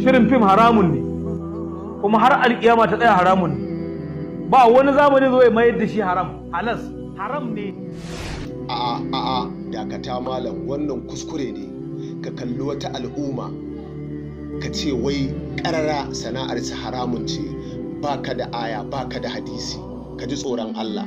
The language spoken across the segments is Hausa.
shirin fim haramun ne kuma har alkiyama ta tsaya haramun ne, ba wani zamani zo ya mayar da shi haram ne. A'a dakata malam, wannan kuskure ne ka kalli wata al'umma ka ce wai karara sana'arsa haramun ce, baka da aya baka da hadisi. Ka ji tsoron Allah.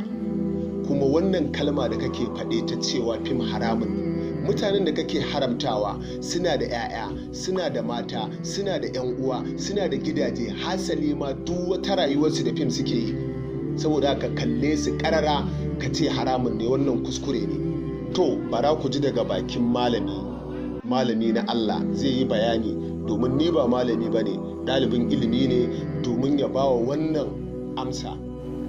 Kuma wannan kalma da kake faɗe ta cewa fim haramun ne, mutanen da kake haramtawa suna da 'ya'ya, suna da mata, suna da 'yan uwa, suna da gidaje, hasali ma duk wata rayuwarsu da fim suke yi. Saboda ka kalle su karara ka ce haramun ne, wannan kuskure ne. To bara ku ji daga bakin malami na Allah zai yi bayani, domin ni ba malami bane, ɗalibin ilimi ne, domin ya bawa wannan amsa.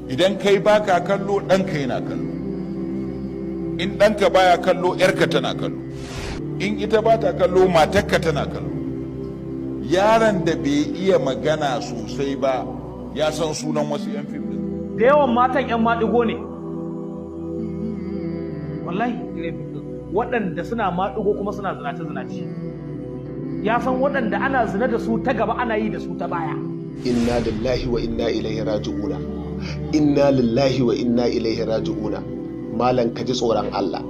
Idan kai baka kallo, ɗanka yana kallo. In ɗanka baya kallo, ‘yarka tana kallo. In ita ba ta kallo, matarka tana kallo. Yaron da bai iya magana sosai ba ya san sunan wasu 'yan fim din. Da yawan matan 'yan maɗigo ne, wallahi waɗanda suna maɗigo kuma suna zinace. Ya san waɗanda ana zina da su ta gaba ana yi da su ta baya. Inna lillahi wa inna ilaihi raji'una. Inna lillahi wa inna ilaihi raji'una. Malam ka ji tsoron Allah,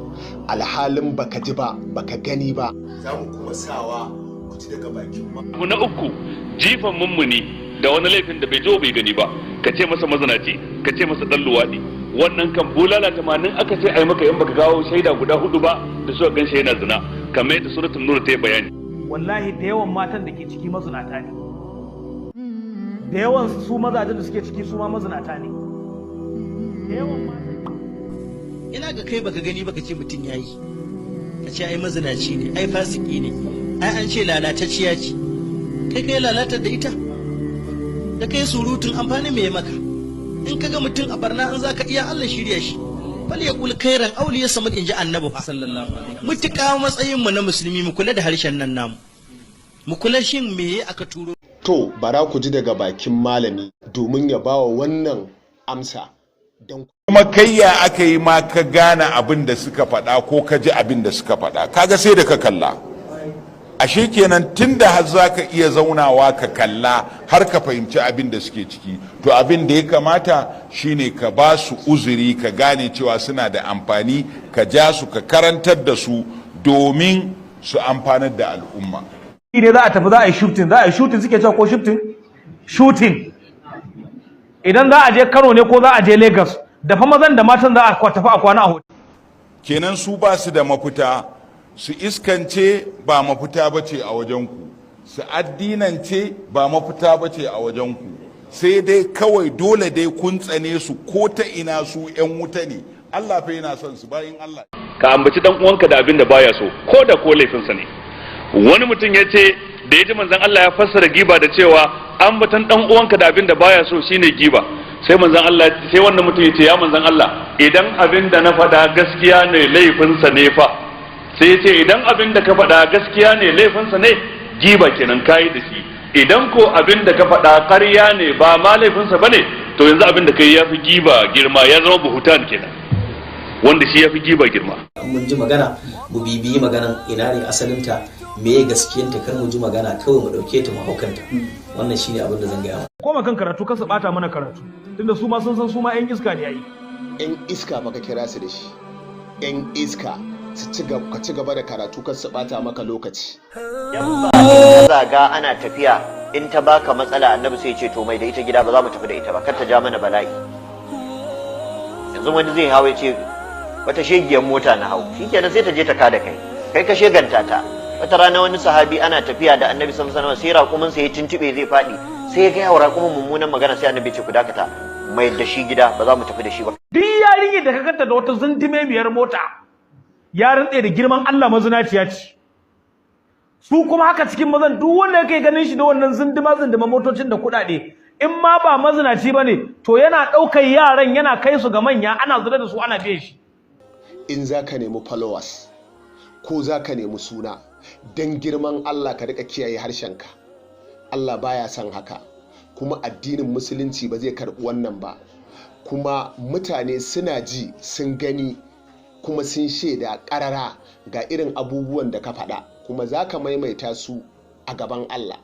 alhalin baka ji ba baka gani ba. Za mu kuma sawa ku ji daga bakin mu. Na uku, jifan mummuni da wani laifin da bai jo bai gani ba, ka ce masa mazinaci, ka ce masa dan luwaɗi, wannan kan bulala 80 aka ce ai maka in baka gawo shaida guda 4 ba da suka gan shi yana zina, kamar yadda suratul nur ta yi bayani. Wallahi da yawan matan da ke ciki mazinata ne, da yawan su mazajen da suke ciki su ma mazinata ne, da yawan matan. Ina ga kai baka gani baka ce mutum yayi, ka ce ai mazinaci ne, ai fasiki ne, ai an ce lalatacciya ce, kai lalatar da ita, da kai surutun amfani me maka? In kaga mutum a barna an zaka iya Allah shirya shi, fal yaqul khairan aw liyasmut, inji annabi sallallahu alaihi wasallam. Mutuka matsayin mu na musulmi mu kula da harshen nan namu, mu kula shin me aka turo. To bara ku ji daga bakin malami domin ya bawa wannan amsa. Kuma kai ya aka yi ma ka gane abin da suka faɗa ko ka ji abin da suka faɗa, kaga sai da ka kalla. Ashe kenan tunda har za ka iya zaunawa ka kalla har ka fahimci abin da suke ciki, to abin da ya kamata shine ka ba su uzuri, ka gane cewa suna da amfani, ka ja su ka karantar da su domin su amfanar da al'umma. Ne za a tafi za a yi shooting suke cewa ko shooting idan za a je Kano ne ko za a je Lagos, da fa mazan da matan za a tafi a kwana a hotel. Kenan su ba su da mafita, su iskance ba mafita bace a wajenku, su addinance ba mafita bace a wajenku, sai dai kawai dole dai kun tsane su ko ta ina su 'yan wuta ne. Allah fa yana son su bayin Allah. Ka ambaci dan uwanka da abin da baya so, ko da ko laifinsa ne. Wani mutum ya ce da ya ji manzon Allah ya fassara giba da cewa ambatan dan uwanka da abin da baya so shine giba, sai manzon Allah, sai wannan mutum ya ce ya manzon Allah, idan abin da na faɗa gaskiya ne laifinsa ne fa. Sai ya ce idan abin da ka faɗa gaskiya ne laifinsa ne, giba kenan kayi da shi. Idan ko abin da ka faɗa ƙarya ne ba ma laifinsa bane, to yanzu abin da kai yafi giba girma, ya zama buhutan kenan, wanda shi yafi giba girma. Mun ji magana mu bibiyi maganan ina ne asalinta, me ya gaskiyanta, kar mu ji magana kawai mu dauke ta mu haukanta. Wannan shine abin da zan gaya maka. Koma kan karatu ka su bata mana karatu, tunda su ma sun san su ma 'yan iska ne yayi. 'Yan iska baka kira su da shi, 'yan iska ka ci gaba da karatu kan su bata maka lokaci. Yan ba zaga ana tafiya, in ta baka matsala annabi sai ce to mai da ita gida, ba za mu tafi da ita ba, kar ta ja mana bala'i. Yanzu wani zai hawo ya ce wata shegiyar mota na hau, shikenan sai ta je ta kada kai ka sheganta ta. Wata rana wani sahabi ana tafiya da annabi sallallahu alaihi wasallam, sai raƙumin sa ya tuntube zai faɗi, sai ya gaya wa raƙumin mummunan magana, sai annabi ce ku dakata, mai da shi gida, ba za mu tafi da shi ba. Duk yarinyar da ka kanta da wata zuntumemiyar mota, ya rantse da girman Allah mazinaciya ce. Su kuma haka cikin mazan duk wanda yake ganin shi da wannan zunduma motocin da kuɗaɗe, in ma ba mazinaci bane to yana ɗaukar yaran yana kai su ga manya, ana zura da su ana biye shi. In za ka nemi followers ko za ka nemi suna, don girman Allah ka rika kiyaye harshenka. Allah baya son haka, kuma addinin musulunci ba zai karɓi wannan ba. Kuma mutane suna ji sun gani kuma sun shaida ƙarara ga irin abubuwan da ka faɗa, kuma za ka maimaita su a gaban Allah